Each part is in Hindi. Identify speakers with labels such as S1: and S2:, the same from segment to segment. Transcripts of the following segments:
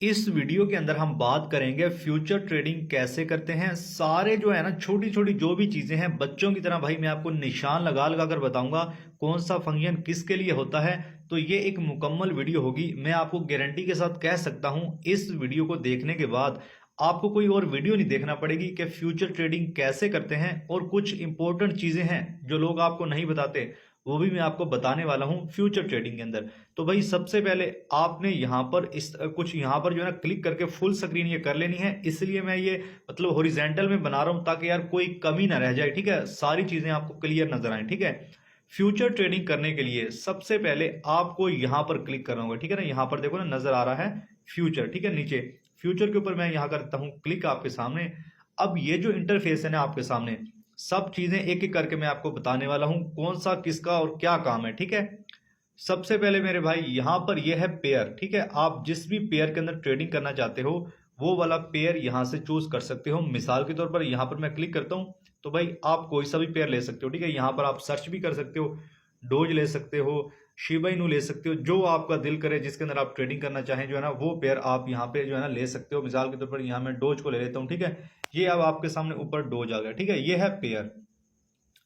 S1: इस वीडियो के अंदर हम बात करेंगे फ्यूचर ट्रेडिंग कैसे करते हैं। सारे जो है ना छोटी छोटी जो भी चीजें हैं बच्चों की तरह भाई मैं आपको निशान लगा लगा कर बताऊंगा कौन सा फंक्शन किसके लिए होता है। तो ये एक मुकम्मल वीडियो होगी। मैं आपको गारंटी के साथ कह सकता हूं इस वीडियो को देखने के बाद आपको कोई और वीडियो नहीं देखना पड़ेगी कि फ्यूचर ट्रेडिंग कैसे करते हैं। और कुछ इंपॉर्टेंट चीजें हैं जो लोग आपको नहीं बताते, वो भी मैं आपको बताने वाला हूं फ्यूचर ट्रेडिंग के अंदर। तो भाई सबसे पहले आपने यहाँ पर इस कुछ यहाँ पर जो है ना क्लिक करके फुल स्क्रीन ये कर लेनी है। इसलिए मैं ये मतलब हॉरिजेंटल में बना रहा हूँ ताकि यार कोई कमी ना रह जाए, ठीक है, सारी चीजें आपको क्लियर नजर आए, ठीक है। फ्यूचर ट्रेडिंग करने के लिए सबसे पहले आपको यहाँ पर क्लिक करना होगा, ठीक है ना। यहाँ पर देखो ना नजर आ रहा है फ्यूचर, ठीक है। नीचे फ्यूचर के ऊपर मैं यहाँ करता हूँ क्लिक आपके सामने। अब ये जो इंटरफेस है ना आपके सामने, सब चीजें एक एक करके मैं आपको बताने वाला हूं कौन सा किसका और क्या काम है, ठीक है। सबसे पहले मेरे भाई यहाँ पर यह है पेयर, ठीक है। आप जिस भी पेयर के अंदर ट्रेडिंग करना चाहते हो वो वाला पेयर यहाँ से चूज कर सकते हो। मिसाल के तौर पर यहाँ पर मैं क्लिक करता हूँ तो भाई आप कोई सा भी पेयर ले सकते हो, ठीक है। यहाँ पर आप सर्च भी कर सकते हो, डोज ले सकते हो, शिबा इनू ले सकते हो, जो आपका दिल करे जिसके अंदर आप ट्रेडिंग करना चाहें जो है ना वो पेयर आप यहाँ पे जो है ना ले सकते हो। मिसाल के तौर पर यहाँ मैं डोज को ले लेता हूँ, ठीक है। ये अब आपके सामने ऊपर डोज आ गया, ठीक है, ये है पेयर।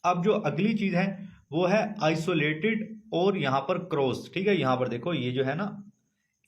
S1: अब जो अगली चीज है वो है आइसोलेटेड और यहाँ पर क्रॉस, ठीक है। यहाँ पर देखो ये जो है ना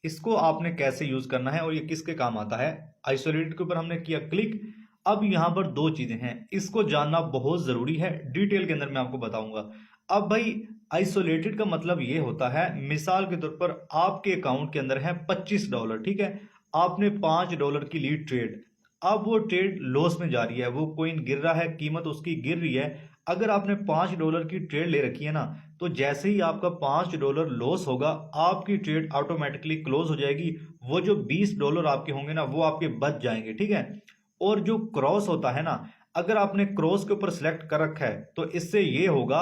S1: इसको आपने कैसे यूज करना है और ये किसके काम आता है। आइसोलेटेड के ऊपर हमने किया क्लिक। अब यहाँ पर दो चीजें हैं, इसको जानना बहुत जरूरी है, डिटेल के अंदर मैं आपको बताऊंगा। अब भाई आइसोलेटेड का मतलब ये होता है, मिसाल के तौर पर आपके अकाउंट के अंदर है $25, ठीक है। आपने $5 की ली ट्रेड। अब वो ट्रेड लॉस में जा रही है, वो कोइन गिर रहा है, कीमत उसकी गिर रही है। अगर आपने $5 की ट्रेड ले रखी है ना, तो जैसे ही आपका $5 लॉस होगा आपकी ट्रेड ऑटोमेटिकली क्लोज हो जाएगी। वो जो $20 आपके होंगे ना वो आपके बच जाएंगे, ठीक है। और जो क्रॉस होता है ना, अगर आपने क्रॉस के ऊपर सिलेक्ट कर रखा है तो इससे ये होगा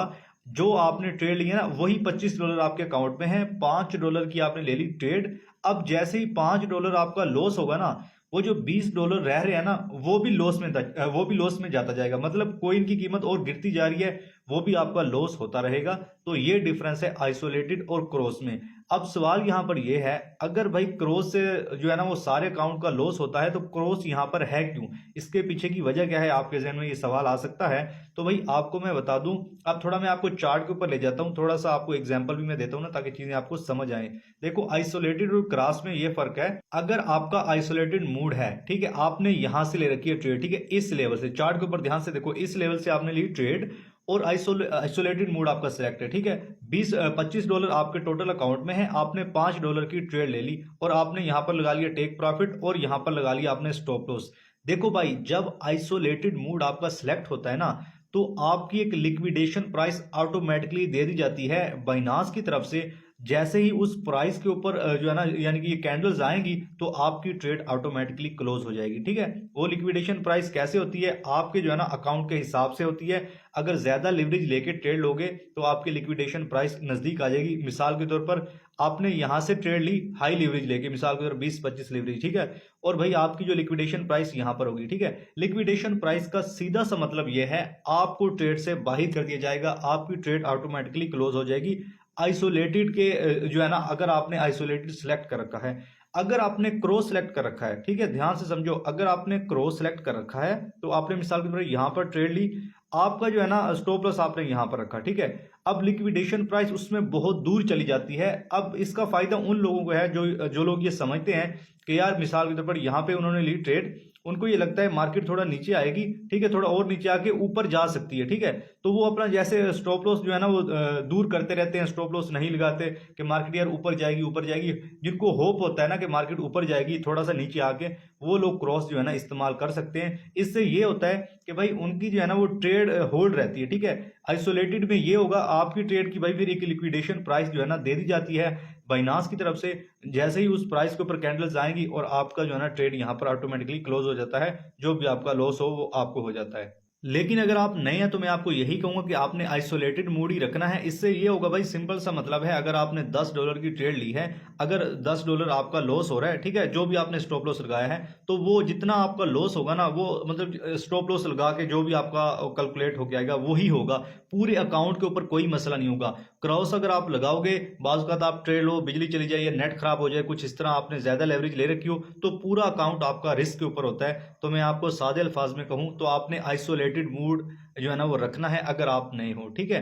S1: जो आपने ट्रेड ली है ना वही $25 आपके अकाउंट में है। $5 की आपने ले ली ट्रेड। अब जैसे ही $5 आपका लॉस होगा ना, वो जो $20 रह रहे हैं ना वो भी लॉस में जाता जाएगा। मतलब कोइन की कीमत और गिरती जा रही है, वो भी आपका लॉस होता रहेगा। तो ये डिफरेंस है आइसोलेटेड और क्रॉस में। अब सवाल यहाँ पर ये है, अगर भाई क्रॉस से जो है ना वो सारे अकाउंट का लॉस होता है तो क्रॉस यहाँ पर है क्यों, इसके पीछे की वजह क्या है, आपके जहन में ये सवाल आ सकता है। तो भाई आपको मैं बता दूं, अब थोड़ा मैं आपको चार्ट के ऊपर ले जाता हूँ, थोड़ा सा आपको एग्जांपल भी मैं देता हूँ ना ताकि चीजें आपको समझ आए। देखो आइसोलेटेड और क्रॉस में ये फर्क है। अगर आपका आइसोलेटेड मूड है, ठीक है, आपने यहां से ले रखी है ट्रेड, ठीक है, इस लेवल से, चार्ट के ऊपर ध्यान से देखो, इस लेवल से आपने ली ट्रेड और आइसोलेटेड मूड आपका सिलेक्ट है, ठीक है। $25 आपके टोटल अकाउंट में है, आपने $5 की ट्रेड ले ली और आपने यहां पर लगा लिया टेक प्रॉफिट और यहां पर लगा लिया आपने स्टॉप लॉस। देखो भाई जब आइसोलेटेड मूड आपका सिलेक्ट होता है ना, तो आपकी एक लिक्विडेशन प्राइस ऑटोमेटिकली दे दी जाती है बाइनांस की तरफ से। जैसे ही उस प्राइस के ऊपर जो है ना यानी कि ये कैंडल्स आएंगी तो आपकी ट्रेड ऑटोमेटिकली क्लोज हो जाएगी, ठीक है। वो लिक्विडेशन प्राइस कैसे होती है, आपके जो है ना अकाउंट के हिसाब से होती है। अगर ज्यादा लिवरेज लेके ट्रेड लोगे तो आपकी लिक्विडेशन प्राइस नजदीक आ जाएगी। मिसाल के तौर पर आपने यहां से ट्रेड ली हाई लिवरेज लेके, मिसाल के तौर पर 20-25 लिवरेज, ठीक है। और भाई आपकी जो लिक्विडेशन प्राइस यहां पर होगी, ठीक है। लिक्विडेशन प्राइस का सीधा सा मतलब यह है आपको ट्रेड से बाहर कर दिया जाएगा, आपकी ट्रेड ऑटोमेटिकली क्लोज हो जाएगी। आइसोलेटेड के जो है ना, अगर आपने आइसोलेटेड सिलेक्ट कर रखा है, अगर आपने क्रॉस सिलेक्ट कर रखा है, ठीक है, ध्यान से समझो, अगर आपने क्रॉस सिलेक्ट कर रखा है तो आपने मिसाल के तौर पर यहां पर ट्रेड ली, आपका जो है ना स्टॉप लॉस आपने यहां पर रखा, ठीक है। अब लिक्विडेशन प्राइस उसमें बहुत दूर चली जाती है। अब इसका फायदा उन लोगों को है जो जो लोग ये समझते हैं कि यार मिसाल के तौर पर यहाँ पे उन्होंने ली ट्रेड, उनको ये लगता है मार्केट थोड़ा नीचे आएगी, ठीक है, थोड़ा और नीचे आके ऊपर जा सकती है, ठीक है। तो वो अपना जैसे स्टॉप लॉस जो है ना वो दूर करते रहते हैं, स्टॉप लॉस नहीं लगाते कि मार्केट यार ऊपर जाएगी ऊपर जाएगी। जिनको होप होता है ना कि मार्केट ऊपर जाएगी, थोड़ा सा नीचे आके वो लोग क्रॉस जो है ना इस्तेमाल कर सकते हैं। इससे ये होता है कि भाई उनकी जो है ना वो ट्रेड होल्ड रहती है, ठीक है। आइसोलेटेड में ये होगा आपकी ट्रेड की भाई फिर एक लिक्विडेशन प्राइस जो है ना दे दी जाती है बाइनांस की तरफ से। जैसे ही उस प्राइस के ऊपर कैंडल्स आएंगी और आपका जो है ना ट्रेड यहाँ पर ऑटोमेटिकली क्लोज हो जाता है, जो भी आपका लॉस हो वो आपको हो जाता है। लेकिन अगर आप नए हैं तो मैं आपको यही कहूंगा कि आपने आइसोलेटेड मूड ही रखना है। इससे ये होगा भाई, सिंपल सा मतलब है, अगर आपने $10 की ट्रेड ली है, अगर $10 आपका लॉस हो रहा है, ठीक है, जो भी आपने स्टॉप लॉस लगाया है, तो वो जितना आपका लॉस होगा ना, वो मतलब स्टॉप लॉस लगा के जो भी आपका कैलकुलेट होके आएगा वही होगा। पूरे अकाउंट के ऊपर कोई मसला नहीं होगा। क्रॉस अगर आप लगाओगे, बाज़ औक़ात आप ट्रेड लो, बिजली चली जाए या नेट खराब हो जाए, कुछ इस तरह आपने ज्यादा लेवरेज ले रखी हो, तो पूरा अकाउंट आपका रिस्क के ऊपर होता है। तो मैं आपको सादे अल्फाज में कहूं तो आपने आइसोलेटेड मूड जो है ना वो रखना है, अगर आप नहीं हो, ठीक है।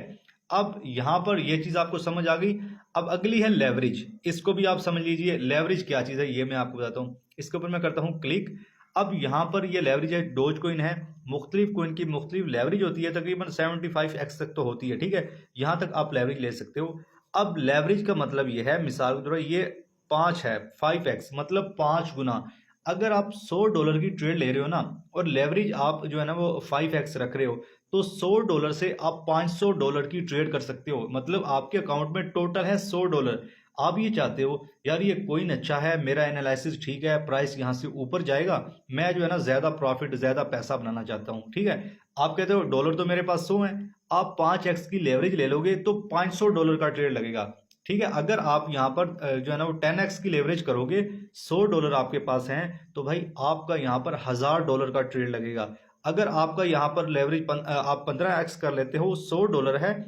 S1: अब यहां पर ये चीज आपको समझ आ गई। अब अगली है लेवरेज। इसको भी आप समझ लीजिए, लेवरेज क्या चीज है ये मैं आपको बताता हूँ। इसके ऊपर मैं करता हूँ क्लिक। अब यहाँ पर ये लेवरेज है, डोज कोइन है। मुख्तलिफ कोइन की मुख्तलिफ लेवरेज होती है, तकरीबन 75x तक तो होती है, ठीक है। यहाँ तक आप लेवरेज ले सकते हो। अब लेवरेज का मतलब ये है, मिसाल के तौर पर ये 5 है, 5x मतलब 5 गुना। अगर आप $100 की ट्रेड ले रहे हो ना, और लेवरेज आप जो है ना वो 5x रख रहे हो, तो $100 से आप $500 की ट्रेड कर सकते हो। मतलब आपके अकाउंट में टोटल है $100। आप ये चाहते हो यार ये कोइन अच्छा है, मेरा एनालिसिस ठीक है, प्राइस यहाँ से ऊपर जाएगा, मैं जो है ना ज्यादा प्रॉफिट ज्यादा पैसा बनाना चाहता हूँ, ठीक है। आप कहते हो डॉलर तो मेरे पास 100 है, आप 5x की लेवरेज ले लोगे तो $500 का ट्रेड लगेगा, ठीक है। अगर आप यहाँ पर जो है ना वो 10x की लेवरेज करोगे, $100 आपके पास हैं, तो भाई आपका यहाँ पर $1000 का ट्रेड लगेगा। अगर आपका यहाँ पर लेवरेज आप 15x कर लेते हो, $100 है,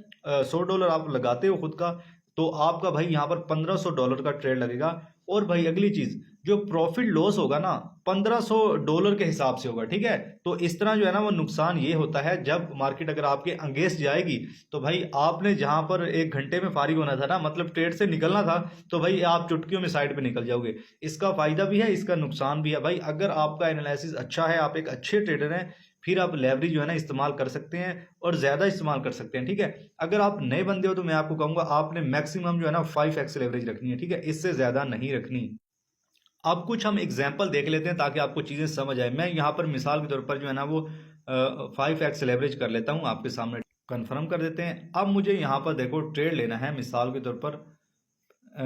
S1: $100 आप लगाते हो खुद का, तो आपका भाई यहाँ पर $1500 का ट्रेड लगेगा। और भाई अगली चीज, जो प्रॉफिट लॉस होगा ना, $1500 के हिसाब से होगा, ठीक है। तो इस तरह जो है ना वो नुकसान ये होता है, जब मार्केट अगर आपके अंगेंस्ट जाएगी, तो भाई आपने जहां पर 1 घंटे में फारिग होना था ना, मतलब ट्रेड से निकलना था, तो भाई आप चुटकियों में साइड पे निकल जाओगे। इसका फायदा भी है, इसका नुकसान भी है भाई। अगर आपका एनालिसिस अच्छा है, आप एक अच्छे ट्रेडर हैं, फिर आप लेवरेज जो है ना इस्तेमाल कर सकते हैं, और ज्यादा इस्तेमाल कर सकते हैं, ठीक है। अगर आप नए बंदे हो तो मैं आपको कहूंगा आपने मैक्सिमम जो है ना 5x लेवरेज रखनी है, ठीक है, इससे ज्यादा नहीं रखनी। अब कुछ हम एग्जाम्पल देख लेते हैं ताकि आपको चीजें समझ आए। मैं यहाँ पर मिसाल के तौर पर जो है ना वो 5x लेवरेज कर लेता हूँ आपके सामने, कंफर्म कर देते हैं। अब मुझे यहाँ पर देखो ट्रेड लेना है, मिसाल के तौर पर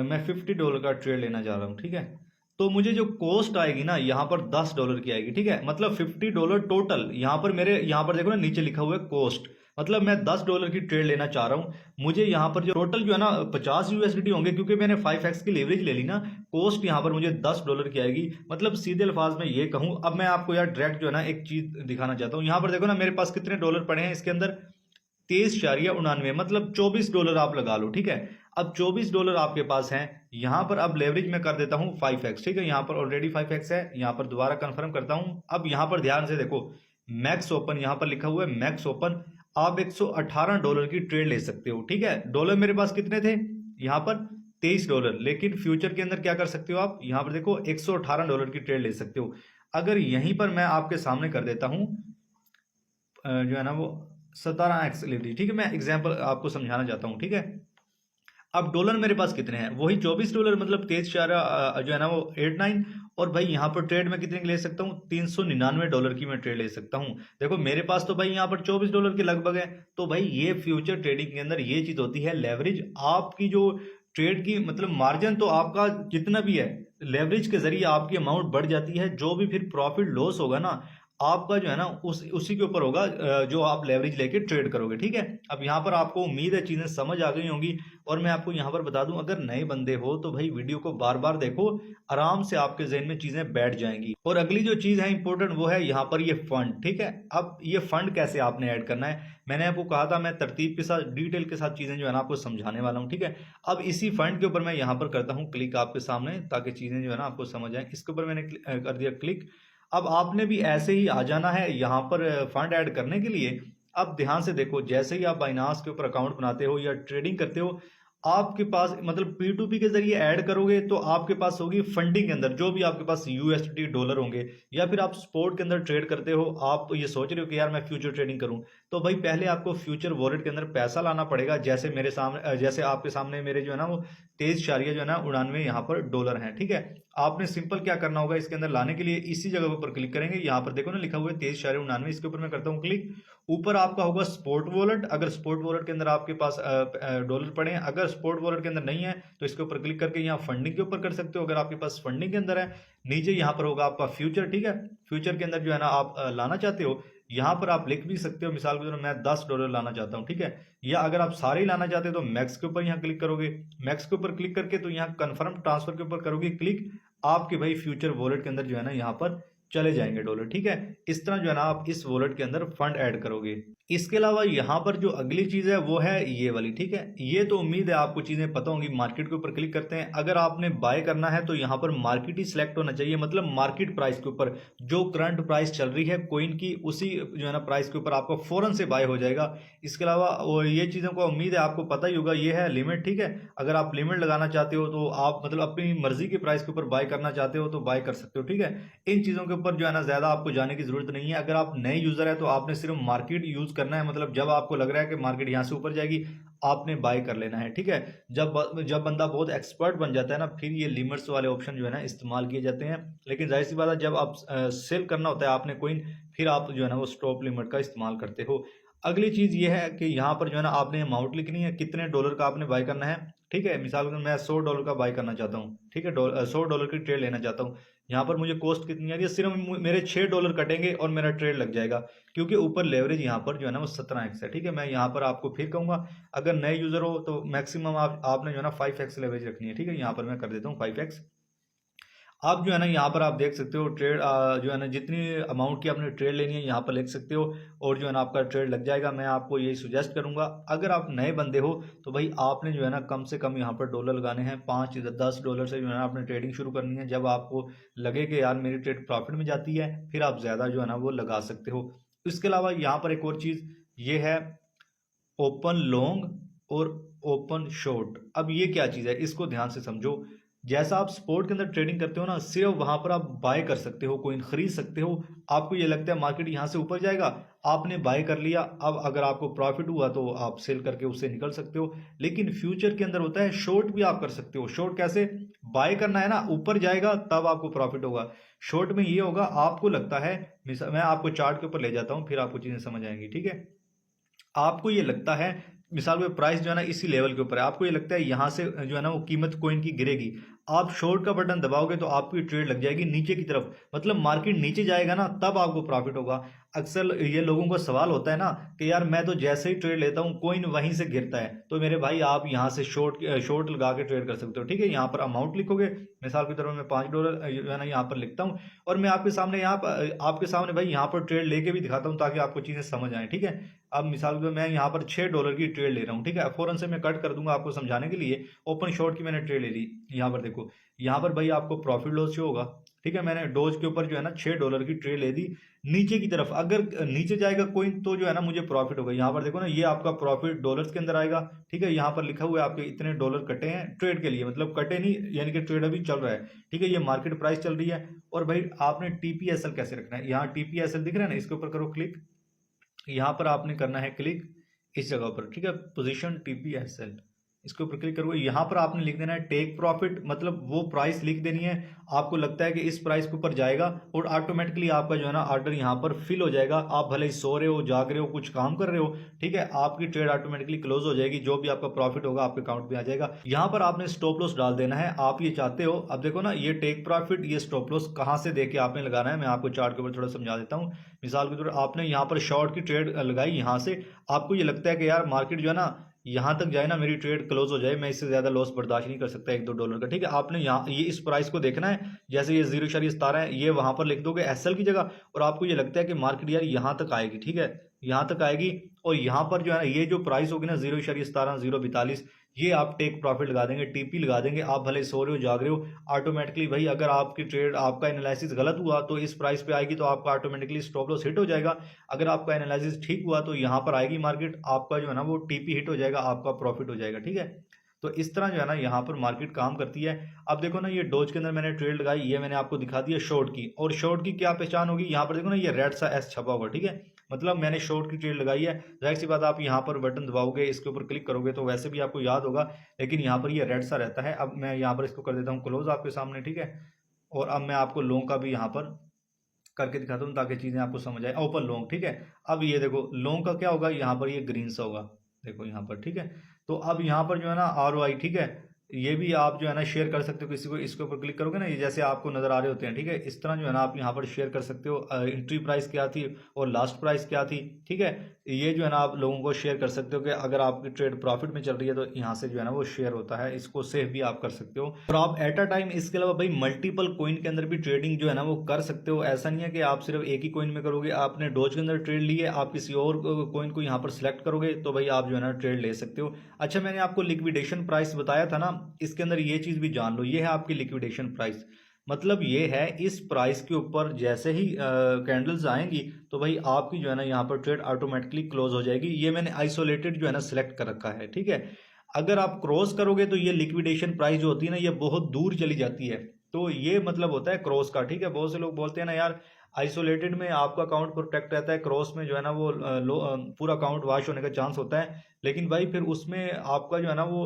S1: मैं $50 का ट्रेड लेना चाह रहा हूँ, ठीक है। तो मुझे जो कॉस्ट आएगी ना यहाँ पर $10 की आएगी, ठीक है। मतलब $50 टोटल। यहाँ पर मेरे यहाँ पर देखो ना नीचे लिखा हुआ है कॉस्ट, मतलब मैं $10 की ट्रेड लेना चाह रहा हूँ। मुझे यहाँ पर जो टोटल जो है ना 50 USDT होंगे, क्योंकि मैंने 5x की लेवरेज ले ली ना। कॉस्ट यहाँ पर मुझे $10 की आएगी। मतलब सीधे अल्फाज में ये कहूँ, अब मैं आपको यार डायरेक्ट जो है ना एक चीज दिखाना चाहता हूँ। यहाँ पर देखो ना मेरे पास कितने डॉलर पड़े हैं इसके अंदर, 23.99, मतलब $24 आप लगा लो, ठीक है। अब $24 आपके पास हैं। यहां पर अब लेवरेज में कर देता हूं 5x, ठीक है। यहां पर ऑलरेडी 5x है, यहां पर दोबारा कंफर्म करता हूं। अब यहां पर ध्यान से देखो, मैक्स ओपन यहां पर लिखा हुआ है, मैक्स ओपन। आप $118 की ट्रेड ले सकते हो, ठीक है। डॉलर मेरे पास कितने थे यहां पर, $23। लेकिन फ्यूचर के अंदर क्या कर सकते हो आप, यहां पर देखो $118 की ट्रेड ले सकते हो। अगर यहीं पर मैं आपके सामने कर देता हूं जो है ना वो 17x लेवरेज, ठीक है। मैं एग्जांपल आपको समझाना चाहता हूँ, ठीक है। अब डॉलर मेरे पास कितने हैं, वही $24, मतलब 23 जो है ना वो 89। और भाई यहाँ पर ट्रेड में कितने की ले सकता हूँ, $399 की मैं ट्रेड ले सकता हूँ। देखो मेरे पास तो भाई यहाँ पर $24 के लगभग है। तो भाई ये फ्यूचर ट्रेडिंग के अंदर ये चीज होती है लेवरेज। आपकी जो ट्रेड की मतलब मार्जिन तो आपका जितना भी है, लेवरेज के जरिए आपकी अमाउंट बढ़ जाती है। जो भी फिर प्रॉफिट लॉस होगा ना आपका जो है ना उसी के ऊपर होगा, जो आप लेवरेज लेके ट्रेड करोगे, ठीक है। अब यहाँ पर आपको उम्मीद है चीजें समझ आ गई होंगी। और मैं आपको यहाँ पर बता दूं, अगर नए बंदे हो तो भाई वीडियो को बार बार देखो, आराम से आपके जहन में चीजें बैठ जाएंगी। और अगली जो चीज है इंपॉर्टेंट, वो है यहाँ पर ये फंड, ठीक है। अब ये फंड कैसे आपने ऐड करना है, मैंने आपको कहा था मैं तरतीब के साथ डिटेल के साथ चीजें जो है ना आपको समझाने वाला हूँ, ठीक है। अब इसी फंड के ऊपर मैं यहाँ पर करता हूँ क्लिक आपके सामने, ताकि चीजें जो है ना आपको समझ आए। इसके ऊपर मैंने कर दिया क्लिक। अब आपने भी ऐसे ही आ जाना है यहाँ पर फंड ऐड करने के लिए। अब ध्यान से देखो, जैसे ही आप बाइनांस के ऊपर अकाउंट बनाते हो या ट्रेडिंग करते हो, आपके पास मतलब P2P के जरिए ऐड करोगे तो आपके पास होगी फंडिंग के अंदर जो भी आपके पास USD डॉलर होंगे। या फिर आप स्पॉट के अंदर ट्रेड करते हो, आप ये सोच रहे हो कि यार मैं फ्यूचर ट्रेडिंग करूं, तो भाई पहले आपको फ्यूचर वॉलेट के अंदर पैसा लाना पड़ेगा। जैसे मेरे सामने जैसे आपके सामने मेरे जो है ना वो 23 जो है ना 99 यहाँ पर डॉलर हैं, ठीक है। आपने सिंपल क्या करना होगा, इसके अंदर लाने के लिए इसी जगह के ऊपर क्लिक करेंगे। यहाँ पर देखो ना लिखा हुआ है 23.99, इसके ऊपर मैं करता हूँ क्लिक। ऊपर आपका होगा स्पोर्ट वॉलेट। अगर स्पोर्ट वॉलेट के अंदर आपके पास डॉलर पड़े हैं, अगर स्पोर्ट वॉलेट के अंदर नहीं है तो इसके ऊपर क्लिक करके यहाँ फंडिंग के ऊपर कर सकते हो, अगर आपके पास फंडिंग के अंदर है। नीचे यहाँ पर होगा आपका फ्यूचर, ठीक है। फ्यूचर के अंदर जो है ना आप लाना चाहते हो, यहाँ पर आप लिख भी सकते हो, मिसाल के तौर पर मैं $10 लाना चाहता हूँ, ठीक है। या अगर आप सारे ही लाना चाहते हो तो मैक्स के ऊपर यहाँ क्लिक करोगे, मैक्स के ऊपर क्लिक करके तो यहाँ कन्फर्म ट्रांसफर के ऊपर करोगे क्लिक, आपके भाई फ्यूचर वॉलेट के अंदर जो है ना यहाँ पर चले जाएंगे डॉलर, ठीक है। इस तरह जो है ना आप इस वॉलेट के अंदर फंड ऐड करोगे। इसके अलावा यहाँ पर जो अगली चीज है वो है ये वाली, ठीक है। ये तो उम्मीद है आपको चीजें पता होंगी। मार्केट के ऊपर क्लिक करते हैं, अगर आपने बाय करना है तो यहाँ पर मार्केट ही सिलेक्ट होना चाहिए, मतलब मार्केट प्राइस के ऊपर जो करंट प्राइस चल रही है कोइन की, उसी जो है ना प्राइस के ऊपर आपको फौरन से बाय हो जाएगा। इसके अलावा ये चीजों को उम्मीद है आपको पता ही होगा, ये है लिमिट, ठीक है। अगर आप लिमिट लगाना चाहते हो तो आप मतलब अपनी मर्जी की प्राइस के ऊपर बाय करना चाहते हो तो बाय कर सकते हो, ठीक है। इन चीजों के ऊपर जो है ना ज्यादा आपको जाने की जरूरत नहीं है। अगर आप नए यूजर है तो आपने सिर्फ मार्केट यूज करना है, मतलब जब आपको लग रहा है कि मार्केट यहाँ से ऊपर जाएगी आपने बाय कर लेना है, ठीक है। जब बंदा बहुत एक्सपर्ट बन जाता है ना, फिर ये लिमिट्स वाले ऑप्शन जो है ना इस्तेमाल किए जाते हैं। लेकिन जाहिर सी बात है जब आप सेल करना होता है आपने कोइन, फिर आप जो है ना वो स्टॉप लिमिट का इस्तेमाल करते हो। अगली चीज ये है कि यहाँ पर जो है ना आपने अमाउंट लिखनी है, कितने डॉलर का आपने बाय करना है, ठीक है। मिसाल के मैं $100 का बाय करना चाहता हूँ, ठीक है, $100 की ट्रेड लेना चाहता हूँ। यहाँ पर मुझे कॉस्ट कितनी आ रही है, सिर्फ मेरे $6 कटेंगे और मेरा ट्रेड लग जाएगा, क्योंकि ऊपर लेवरेज यहाँ पर जो है ना वो 17x है, ठीक है। मैं यहाँ पर आपको फिर कहूंगा अगर नए यूजर हो तो मैक्सिमम आपने जो है ना 5x लेवरेज रखनी है, ठीक है। यहाँ पर मैं कर देता हूँ 5x। आप जो है ना यहाँ पर आप देख सकते हो ट्रेड जो है ना जितनी अमाउंट की आपने ट्रेड लेनी है यहाँ पर लिख सकते हो, और जो है ना आपका ट्रेड लग जाएगा। मैं आपको यही सुजेस्ट करूंगा अगर आप नए बंदे हो तो भाई आपने जो है ना कम से कम यहाँ पर डॉलर लगाने हैं, $5-10 से जो है ना आपने ट्रेडिंग शुरू करनी है। जब आपको लगे कि यार मेरी ट्रेड प्रॉफिट में जाती है फिर आप ज़्यादा जो है ना वो लगा सकते हो। इसके अलावा यहाँ पर एक और चीज़ ये है ओपन लॉन्ग और ओपन शॉर्ट। अब ये क्या चीज़ है इसको ध्यान से समझो। जैसा आप स्पोर्ट के अंदर ट्रेडिंग करते हो ना, सिर्फ वहां पर आप बाय कर सकते हो, कोइन खरीद सकते हो। आपको ये लगता है मार्केट यहां से ऊपर जाएगा, आपने बाय कर लिया, अब अगर आपको प्रॉफिट हुआ तो आप सेल करके उससे निकल सकते हो। लेकिन फ्यूचर के अंदर होता है शॉर्ट भी आप कर सकते हो। शॉर्ट कैसे? बाय करना है ना, ऊपर जाएगा तब आपको प्रॉफिट होगा। शॉर्ट में ये होगा आपको लगता है, मैं आपको चार्ट के ऊपर ले जाता हूं फिर आपको चीजें समझ आएंगी, ठीक है। आपको ये लगता है मिसाल में प्राइस जो है ना इसी लेवल के ऊपर है, आपको ये लगता है यहां से जो है ना वो कीमत कोइन की गिरेगी, आप शॉर्ट का बटन दबाओगे तो आपकी ट्रेड लग जाएगी नीचे की तरफ, मतलब मार्केट नीचे जाएगा ना तब आपको प्रॉफिट होगा। अक्सर ये लोगों का सवाल होता है ना कि यार मैं तो जैसे ही ट्रेड लेता हूँ कोइन वहीं से गिरता है, तो मेरे भाई आप यहाँ से शॉर्ट लगा के ट्रेड कर सकते हो, ठीक है। यहाँ पर अमाउंट लिखोगे, मिसाल की तरफ मैं $5 जो है ना यहाँ पर लिखता हूँ, और मैं आपके सामने आपके सामने भाई यहाँ पर ट्रेड लेके भी दिखाता हूँ ताकि आपको चीजें समझ आए, ठीक है। अब मिसाल के मैं यहाँ पर $6 की ट्रेड ले रहा हूँ, ठीक है। फौरन से मैं कट कर दूंगा आपको समझाने के लिए। ओपन शॉर्ट की मैंने ट्रेड ले ली, यहाँ पर देखो, यहाँ पर भाई आपको प्रॉफिट लॉस शो होगा, ठीक है। मैंने डोज के ऊपर जो है ना $6 की ट्रेड ले दी नीचे की तरफ, अगर नीचे जाएगा कोइन तो जो है ना मुझे प्रॉफिट होगा। यहाँ पर देखो ना ये आपका प्रॉफिट डॉलर्स के अंदर आएगा, ठीक है। यहाँ पर लिखा हुआ है आपके इतने डॉलर कटे हैं ट्रेड के लिए, मतलब कटे नहीं यानी कि ट्रेड अभी चल रहा है, ठीक है। ये मार्केट प्राइस चल रही है। और भाई आपने टीपीएसएल कैसे रखना है, यहाँ टीपीएसएल दिख रहा है ना, इसके ऊपर करो क्लिक, यहाँ पर आपने करना है क्लिक इस जगह पर, ठीक है, पोजीशन टीपीएसएल, इसके ऊपर क्लिक करोगे। यहाँ पर आपने लिख देना है टेक प्रॉफिट, मतलब वो प्राइस लिख देनी है। आपको लगता है कि इस प्राइस के ऊपर जाएगा और ऑटोमेटिकली आपका जो है ना ऑर्डर यहाँ पर फिल हो जाएगा। आप भले ही सो रहे हो, जाग रहे हो, कुछ काम कर रहे हो, ठीक है, आपकी ट्रेड ऑटोमेटिकली क्लोज हो जाएगी, जो भी आपका प्रॉफिट होगा आपके अकाउंट में आ जाएगा। यहाँ पर आपने स्टॉप लॉस डाल देना है, आप ये चाहते हो। अब देखो ना ये टेक प्रॉफिट, ये स्टॉप लॉस कहाँ से देके आपने लगाना है, मैं आपको चार्ट के ऊपर थोड़ा समझा देता हूँ। मिसाल के तौर पर आपने यहाँ पर शॉर्ट की ट्रेड लगाई, यहाँ से आपको ये लगता है कि यार मार्केट जो है ना यहाँ तक जाए ना, मेरी ट्रेड क्लोज हो जाए, मैं इससे ज्यादा लॉस बर्दाश्त नहीं कर सकता $1-2 का, ठीक है। आपने यहाँ ये इस प्राइस को देखना है, जैसे ये 0.17 है ये वहां पर लिख दोगे एसएल की जगह, और आपको ये लगता है कि मार्केट यार यहाँ तक आएगी, ठीक है, यहाँ तक आएगी, और यहाँ पर जो है ना ये जो प्राइस होगी ना 0.17 0.42, ये आप टेक प्रॉफिट लगा देंगे, टीपी लगा देंगे। आप भले सो रहे हो, जाग रहे हो, ऑटोमेटिकली भाई अगर आपकी ट्रेड, आपका एनालिसिस गलत हुआ तो इस प्राइस पे आएगी तो आपका ऑटोमेटिकली स्टॉप लॉस हिट हो जाएगा। अगर आपका एनालिसिस ठीक हुआ तो यहाँ पर आएगी मार्केट, आपका जो है ना वो टीपी हिट हो जाएगा, आपका प्रॉफिट हो जाएगा, ठीक है। तो इस तरह जो है ना यहाँ पर मार्केट काम करती है। अब देखो ना ये डोज के अंदर मैंने ट्रेड लगाई, ये मैंने आपको दिखा दिया शॉर्ट की, और शॉर्ट की क्या पहचान होगी, यहाँ पर देखो ना ये रेड सा एस छपा हुआ, ठीक है, मतलब मैंने शॉर्ट की ट्रेड लगाई है। जाहिर सी बात आप यहाँ पर बटन दबाओगे, इसके ऊपर क्लिक करोगे तो वैसे भी आपको याद होगा, लेकिन यहाँ पर ये रेड सा रहता है। अब मैं यहाँ पर इसको कर देता हूँ क्लोज आपके सामने, ठीक है। और अब मैं आपको लॉन्ग का भी यहाँ पर करके दिखाता हूँ ताकि चीजें आपको समझ आए। ओपन लॉन्ग, ठीक है। अब ये देखो लॉन्ग का क्या होगा, यहाँ पर ये ग्रीन सा होगा, देखो यहाँ पर, ठीक है। तो अब यहाँ पर जो है ना ROI, ठीक है, ये भी आप जो है ना शेयर कर सकते हो किसी को, इसके ऊपर क्लिक करोगे ना, ये जैसे आपको नजर आ रहे होते हैं, ठीक है। इस तरह जो है ना आप यहाँ पर शेयर कर सकते हो एंट्री प्राइस क्या थी और लास्ट प्राइस क्या थी, ठीक है। ये जो है ना आप लोगों को शेयर कर सकते हो कि अगर आपकी ट्रेड प्रॉफिट में चल रही है तो यहाँ से जो है ना वो शेयर होता है, इसको सेव भी आप कर सकते हो। और आप एट अ टाइम इसके अलावा भाई मल्टीपल कोइन के अंदर भी ट्रेडिंग जो है ना वो कर सकते हो। ऐसा नहीं है कि आप सिर्फ एक ही कोइन में करोगे, आपने डोज के अंदर ट्रेड ली है, आप किसी और कोइन को यहाँ पर सिलेक्ट करोगे तो भाई आप जो है ना ट्रेड ले सकते हो। अच्छा, मैंने आपको लिक्विडेशन प्राइस बताया था ना, इसके अंदर ये चीज भी जान लो, ये है आपकी लिक्विडेशन प्राइस। मतलब ये है इस प्राइस के ऊपर जैसे ही कैंडल्स आएंगी तो भाई आपकी जो है ना यहाँ पर ट्रेड ऑटोमेटिकली क्लोज हो जाएगी। ये मैंने आइसोलेटेड जो है ना सिलेक्ट कर रखा है, ठीक है। अगर आप क्रॉस करोगे तो ये लिक्विडेशन प्राइस जो होती है ना ये बहुत दूर चली जाती है, तो ये मतलब होता है क्रॉस का, ठीक है। बहुत से लोग बोलते हैं ना यार आइसोलेटेड में आपका अकाउंट प्रोटेक्ट रहता है, क्रॉस में जो है ना वो पूरा अकाउंट वॉश होने का चांस होता है, लेकिन भाई फिर उसमें आपका जो है ना वो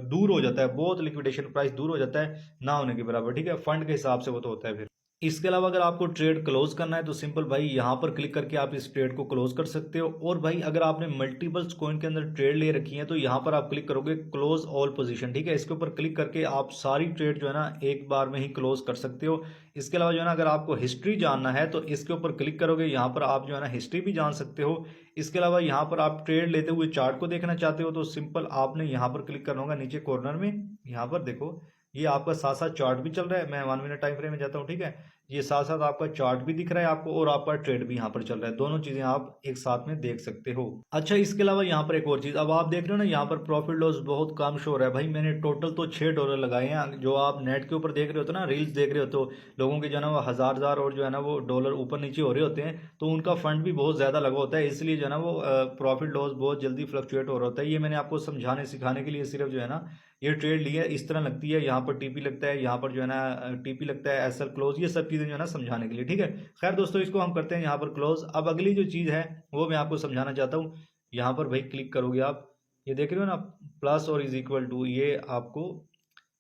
S1: दूर हो जाता है, बहुत लिक्विडेशन प्राइस दूर हो जाता है ना होने के बराबर, ठीक है। फंड के हिसाब से वो तो होता है फिर। इसके अलावा अगर आपको ट्रेड क्लोज करना है तो सिंपल भाई यहाँ पर क्लिक करके आप इस ट्रेड को क्लोज कर सकते हो। और भाई अगर आपने मल्टीपल्स कॉइन के अंदर ट्रेड ले रखी है तो यहाँ पर आप क्लिक करोगे क्लोज ऑल पोजीशन, ठीक है। इसके ऊपर क्लिक करके आप सारी ट्रेड जो है ना एक बार में ही क्लोज कर सकते हो। इसके अलावा जो है ना अगर आपको हिस्ट्री जानना है तो इसके ऊपर क्लिक करोगे, यहाँ पर आप जो है ना हिस्ट्री भी जान सकते हो। इसके अलावा यहाँ पर आप ट्रेड लेते हुए चार्ट को देखना चाहते हो तो सिंपल आपने यहाँ पर क्लिक करना होगा नीचे कॉर्नर में। यहाँ पर देखो ये आपका साथ साथ चार्ट भी चल रहा है, मैं 1 मिनट टाइम फ्रेम में जाता हूँ, ठीक है। ये साथ साथ आपका चार्ट भी दिख रहा है आपको और आपका ट्रेड भी यहाँ पर चल रहा है, दोनों चीजें आप एक साथ में देख सकते हो। अच्छा, इसके अलावा यहाँ पर एक और चीज, अब आप देख रहे हो ना यहाँ पर प्रॉफिट लॉस बहुत कम शो हो रहा है। भाई मैंने टोटल तो $6 लगाए हैं, जो आप नेट के ऊपर देख रहे होते ना, रील्स देख रहे हो तो लोगों के जो है ना वो हजार हजार और जो है ना वो डॉलर ऊपर नीचे हो रहे होते हैं, तो उनका फंड भी बहुत ज्यादा लगा होता है, इसलिए जो है ना वो प्रॉफिट लॉस बहुत जल्दी फ्लक्चुएट हो रहा होता है। ये मैंने आपको समझाने सिखाने के लिए सिर्फ जो है ना ये ट्रेड ली है, इस तरह लगती है, यहाँ पर टीपी लगता है, यहाँ पर जो है ना टीपी लगता है, एसएल क्लोज, ये सब चीजें जो है ना समझाने के लिए, ठीक है। खैर दोस्तों इसको हम करते हैं यहाँ पर क्लोज। अब अगली जो चीज है वो मैं आपको समझाना चाहता हूँ। यहाँ पर भाई क्लिक करोगे आप, ये देख रहे हो ना प्लस और इज इक्वल टू, ये आपको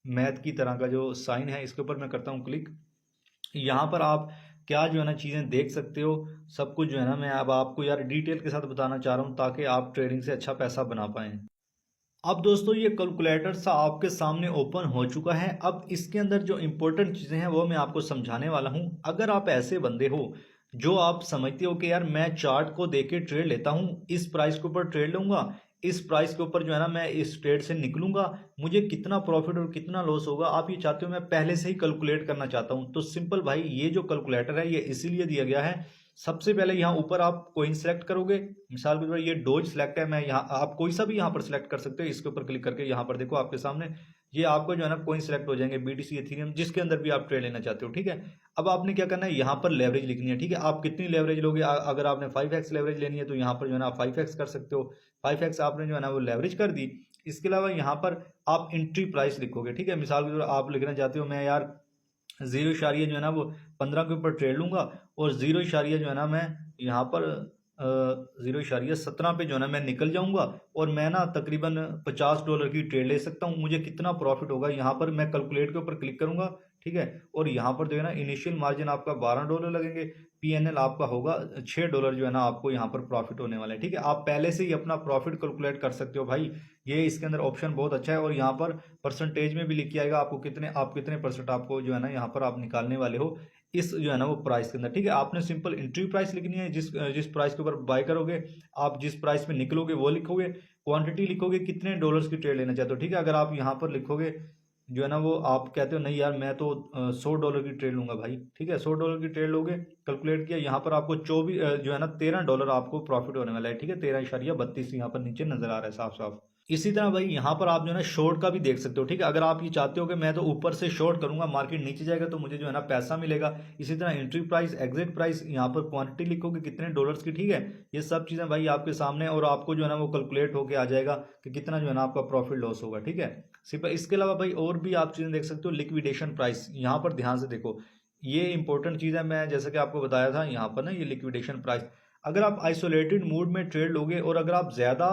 S1: मैथ की तरह का जो साइन है, इसके ऊपर मैं करता हूँ क्लिक। यहाँ पर आप क्या जो है ना चीजें देख सकते हो, सब कुछ जो है ना मैं अब आपको यार डिटेल के साथ बताना चाह रहा हूँ ताकि आप ट्रेडिंग से अच्छा पैसा बना पाएं। अब दोस्तों ये कैलकुलेटर सा आपके सामने ओपन हो चुका है। अब इसके अंदर जो इंपॉर्टेंट चीज़ें हैं वो मैं आपको समझाने वाला हूं। अगर आप ऐसे बंदे हो जो आप समझते हो कि यार मैं चार्ट को देख के ट्रेड लेता हूं, इस प्राइस के ऊपर ट्रेड लूंगा, इस प्राइस के ऊपर जो है ना मैं इस ट्रेड से निकलूंगा, मुझे कितना प्रॉफिट और कितना लॉस होगा आप ये चाहते हो, मैं पहले से ही कैलकुलेट करना चाहता हूं, तो सिंपल भाई ये जो कैलकुलेटर है ये इसीलिए दिया गया है। सबसे पहले यहाँ ऊपर आप कोइन सेलेक्ट करोगे, मिसाल के तौर ये डोज सेलेक्ट है, मैं यहाँ आप कोई सा भी यहाँ पर सिलेक्ट कर सकते हो। इसके ऊपर क्लिक करके यहाँ पर देखो आपके सामने ये आपको जो है ना कोइन सेलेक्ट हो जाएंगे, बीटीसी एथेरियम, जिसके अंदर भी आप ट्रेड लेना चाहते हो, ठीक है। अब आपने क्या करना है, यहाँ पर लेवरेज लिखनी है, ठीक है। आप कितनी लेवरेज लोगे, अगर आपने 5x लेवरेज लेनी है तो यहाँ पर जो है ना आप 5x कर सकते हो, 5x आपने जो है ना वो लेवरेज कर दी। इसके अलावा यहाँ पर आप एंट्री प्राइस लिखोगे, ठीक है। मिसाल के तौर आप लिखना चाहते हो मैं यार 0 इशारिया जो है ना वो 15 के ऊपर ट्रेड लूंगा और 0 इशारिया जो है ना मैं यहाँ पर 0 इशारिया 17 पे जो है ना मैं निकल जाऊंगा और मैं ना तकरीबन $50 की ट्रेड ले सकता हूँ। मुझे कितना प्रॉफिट होगा, यहाँ पर मैं कैलकुलेट के ऊपर क्लिक करूंगा, ठीक है। और यहाँ पर जो है ना इनिशियल मार्जिन आपका $12 लगेंगे, पीएनएल आपका होगा $6 जो है ना आपको यहाँ पर प्रॉफिट होने वाला है, ठीक है। आप पहले से ही अपना प्रॉफिट कैलकुलेट कर सकते हो भाई, ये इसके अंदर ऑप्शन बहुत अच्छा है। और यहाँ पर परसेंटेज में भी लिख के आएगा आपको कितने परसेंट आपको जो है ना यहाँ पर आप निकालने वाले हो इस जो है ना वो प्राइस के अंदर, ठीक है। आपने सिंपल एंट्री प्राइस लिखनी है, जिस प्राइस के ऊपर बाय करोगे, आप जिस प्राइस में निकलोगे वो लिखोगे, क्वांटिटी लिखोगे, कितने डॉलर्स की ट्रेड लेना चाहते हो, ठीक है। अगर आप यहाँ पर लिखोगे जो है ना वो आप कहते हो नहीं यार मैं तो $100 की ट्रेड लूंगा भाई, ठीक है, $100 की ट्रेड लोगे, कैलकुलेट किया, यहाँ पर आपको 24 जो है ना $13 आपको प्रॉफिट होने वाला है, ठीक है। 13.32 यहाँ पर नीचे नजर आ रहा है साफ साफ। इसी तरह भाई यहाँ पर आप जो है ना शॉर्ट का भी देख सकते हो, ठीक है। अगर आप ये चाहते हो कि मैं तो ऊपर से शॉर्ट करूंगा, मार्केट नीचे जाएगा तो मुझे जो है ना पैसा मिलेगा, इसी तरह एंट्री प्राइस, एग्जिट प्राइस, यहाँ पर क्वांटिटी लिखोगे कितने डॉलर्स की, ठीक है। ये सब चीजें भाई आपके सामने और आपको जो है ना वो कैलकुलेट होके आ जाएगा कि कितना जो है ना आपका प्रॉफिट लॉस होगा, ठीक है। सिर्फ इसके अलावा भाई और भी आप चीजें देख सकते हो, लिक्विडेशन प्राइस, यहाँ पर ध्यान से देखो, ये इंपॉर्टेंट चीज है। मैं जैसा कि आपको बताया था यहाँ पर ना ये लिक्विडेशन प्राइस, अगर आप आइसोलेटेड मूड में ट्रेड लोगे और अगर आप ज़्यादा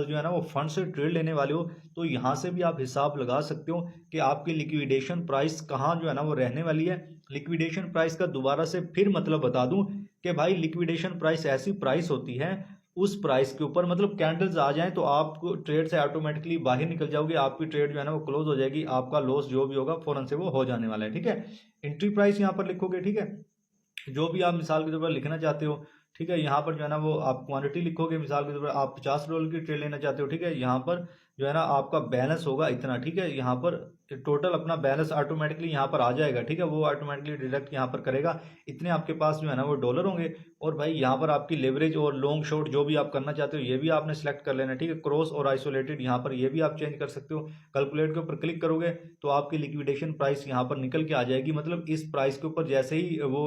S1: जो है ना वो फंड से ट्रेड लेने वाले हो तो यहाँ से भी आप हिसाब लगा सकते हो कि आपकी लिक्विडेशन प्राइस कहाँ जो है ना वो रहने वाली है। लिक्विडेशन प्राइस का दोबारा से फिर मतलब बता दूं कि भाई लिक्विडेशन प्राइस ऐसी प्राइस होती है उस प्राइस के ऊपर, मतलब कैंडल्स आ जाएं तो आप ट्रेड से ऑटोमेटिकली बाहर निकल जाओगे, आपकी ट्रेड जो है ना वो क्लोज हो जाएगी, आपका लॉस जो भी होगा फौरन से वो हो जाने वाला है। ठीक है, एंट्री प्राइस यहाँ पर लिखोगे। ठीक है, जो भी आप मिसाल के तौर पर लिखना चाहते हो। ठीक है, यहाँ पर जो है ना वो आप क्वांटिटी लिखोगे, मिसाल के तौर पर आप $50 की ट्रेड लेना चाहते हो। ठीक है, यहाँ पर जो है ना आपका बैलेंस होगा इतना। ठीक है, यहाँ पर टोटल अपना बैलेंस ऑटोमेटिकली यहाँ पर आ जाएगा। ठीक है, वो ऑटोमेटिकली डिडक्ट यहाँ पर करेगा, इतने आपके पास जो है ना वो डॉलर होंगे। और भाई यहाँ पर आपकी लेवरेज और लॉन्ग शॉर्ट जो भी आप करना चाहते हो ये भी आपने सेलेक्ट कर लेना। ठीक है, क्रॉस और आइसोलेटेड यहाँ पर ये भी आप चेंज कर सकते हो। कैलकुलेट के ऊपर क्लिक करोगे तो आपकी लिक्विडेशन प्राइस यहाँ पर निकल के आ जाएगी, मतलब इस प्राइस के ऊपर जैसे ही वो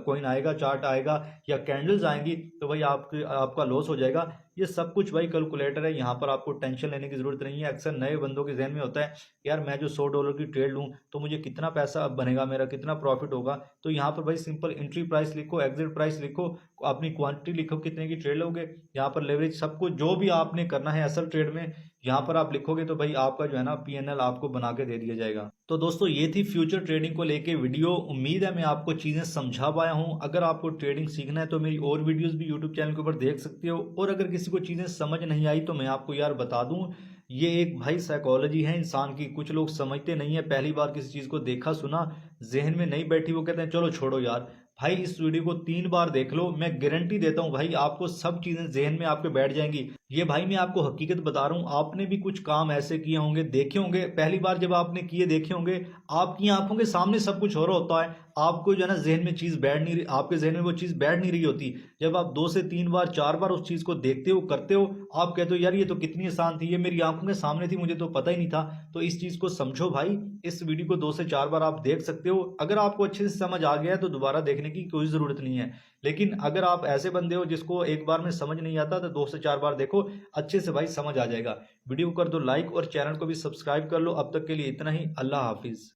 S1: कोइन आएगा, चार्ट आएगा या कैंडल्स आएंगी तो भाई आपका लॉस हो जाएगा। ये सब कुछ भाई कैलकुलेटर है, यहाँ पर आपको टेंशन लेने की जरूरत नहीं है। अक्सर नए बंदों के जहन में होता है यार मैं जो $100 की ट्रेड लूँ तो मुझे कितना पैसा बनेगा, मेरा कितना प्रॉफिट होगा। तो यहाँ पर भाई सिंपल एंट्री प्राइस लिखो, एग्जिट प्राइस लिखो, अपनी क्वांटिटी लिखो कितने की ट्रेड लोगे, यहाँ पर लेवरेज, सब कुछ जो भी आपने करना है असल ट्रेड में यहाँ पर आप लिखोगे तो भाई आपका जो है ना पीएनएल आपको बना के दे दिया जाएगा। तो दोस्तों ये थी फ्यूचर ट्रेडिंग को लेके वीडियो। उम्मीद है मैं आपको चीजें समझा पाया हूँ। अगर आपको ट्रेडिंग सीखना है तो मेरी और वीडियोस भी यूट्यूब चैनल के ऊपर देख सकते हो। और अगर किसी को चीजें समझ नहीं आई तो मैं आपको यार बता दूं, ये एक भाई साइकोलॉजी है इंसान की। कुछ लोग समझते नहीं है, पहली बार किसी चीज को देखा सुना जहन में नहीं बैठी, वो कहते हैं चलो छोड़ो यार। भाई इस वीडियो को 3 बार देख लो, मैं गारंटी देता हूँ भाई आपको सब चीजें जहन में आपके बैठ जाएंगी। ये भाई मैं आपको हकीकत बता रहा हूँ, आपने भी कुछ काम ऐसे किए होंगे, देखे होंगे, पहली बार जब आपने किए देखे होंगे, आपकी आंखों के सामने सब कुछ हो रहा होता है, आपको जो है ना जहन में चीज बैठ नहीं रही, आपके जहन में वो चीज बैठ नहीं रही होती। जब आप 2 से 3 बार 4 बार उस चीज को देखते हो, करते हो, आप कहते हो यार ये तो कितनी आसान थी, ये मेरी आंखों के सामने थी, मुझे तो पता ही नहीं था। तो इस चीज को समझो भाई, इस वीडियो को 2 से 4 बार आप देख सकते हो। अगर आपको अच्छे से समझ आ गया है तो दोबारा देखने की कोई जरूरत नहीं है। लेकिन अगर आप ऐसे बंदे हो जिसको एक बार में समझ नहीं आता तो 2 से 4 बार देखो, अच्छे से भाई समझ आ जाएगा। वीडियो को कर दो लाइक और चैनल को भी सब्सक्राइब कर लो। अब तक के लिए इतना ही, अल्लाह हाफिज।